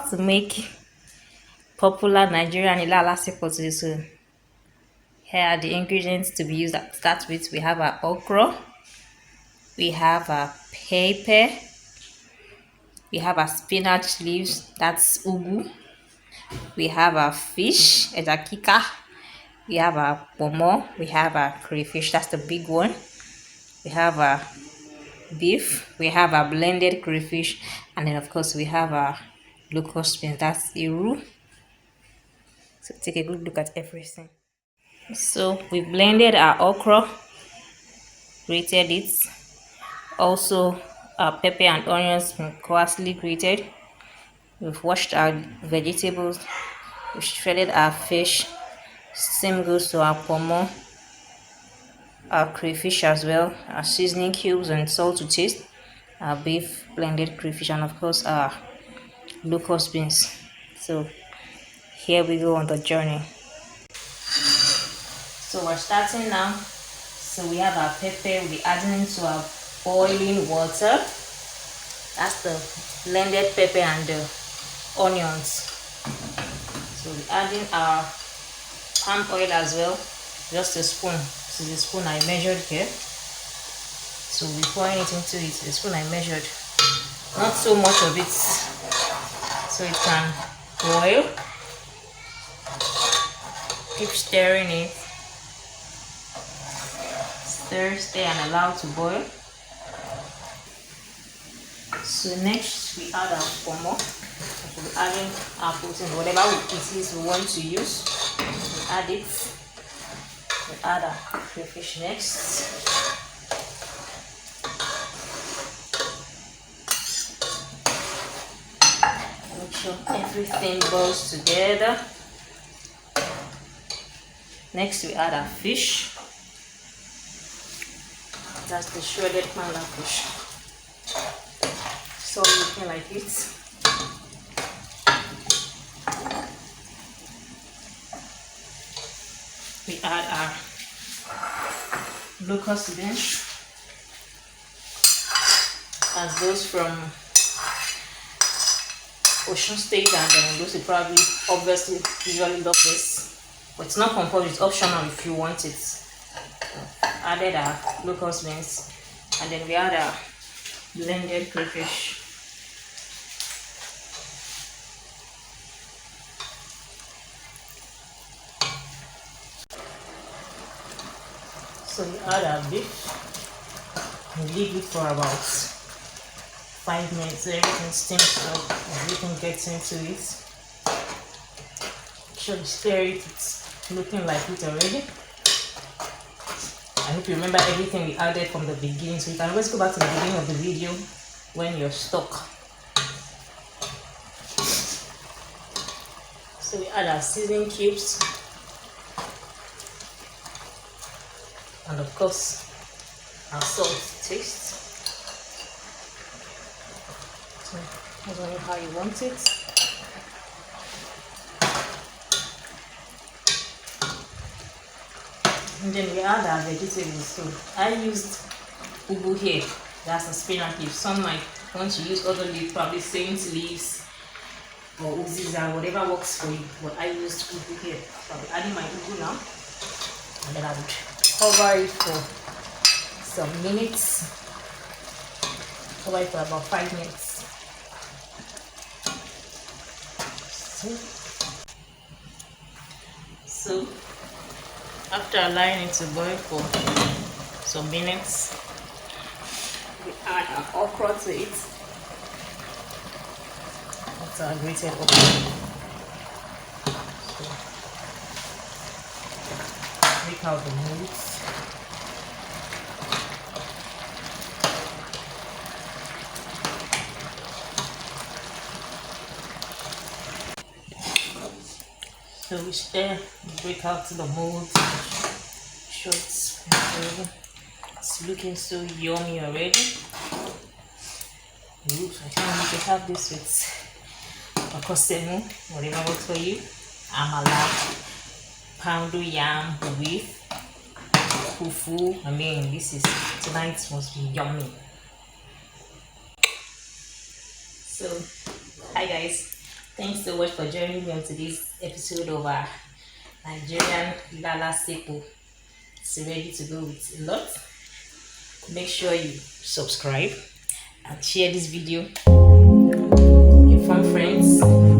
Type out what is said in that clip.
to make popular Nigerian Ila Alasepo today. So here are the ingredients to be used. To start with, we have our okra, we have our pepper, we have our spinach leaves, that's ugu, we have our fish, ejakika, we have our pomo, we have our crayfish, that's the big one, we have our beef, we have our blended crayfish, and then of course we have our locust beans, that's iru. So take a good look at everything. So we blended our okra, grated it, also our pepper and onions coarsely grated. We've washed our vegetables, we shredded our fish, same goes to our pomo, our crayfish as well, our seasoning cubes and salt to taste, our beef, blended crayfish, and of course our locust beans. So here we go on the journey. So we're starting now. So we have our pepper, we'll be adding into our boiling water. That's the blended pepper and the onions. So we're adding our palm oil as well, just a spoon. This is the spoon I measured here. So we're pouring it into it, the spoon I measured. Not so much of it, so it can boil. Keep stirring it. Stir and allow to boil. So next we add our pomo. We're adding our protein, whatever it is we want to use. We add it. We add our crayfish next. Make sure everything boils together. Next we add our fish. That's the shredded panda fish. So looking like it. We add our locust beans, as those from Ocean State and those who probably obviously usually love this, but it's not compulsory, it's optional if you want it. Added our locust beans, and then we add our blended crayfish. So we add our beef and leave it for about 5 minutes so everything steams up, everything gets into it. Make sure you stir it, it's looking like it already. I hope you remember everything we added from the beginning, so you can always go back to the beginning of the video when you're stuck. So we add our seasoning cubes, and of course our salt to taste. So that's only how you want it. And then we add our vegetables. So I used ugu here, that's the spinach leaf. Some might want to use other leaves, probably saint leaves or uziza, whatever works for you. But I used ugu here. So I'll be adding my ugu now, and then I would cover it for some minutes. Cover it for about 5 minutes. So after allowing it to boil for some minutes, we add our okra to it. That's our grated okra. So take out the molds. So we stir, break out the molds. Sure it's looking so yummy already. Oops, I can't wait to have this with akosemu, whatever works for you. Amala, pounded yam with fufu. I mean, this is tonight must be yummy. So hi guys, Thanks so much for joining me on today's episode of our Nigerian Ila Alasepo. It's ready to go with a lot. Make sure you subscribe and share this video with your fun friends.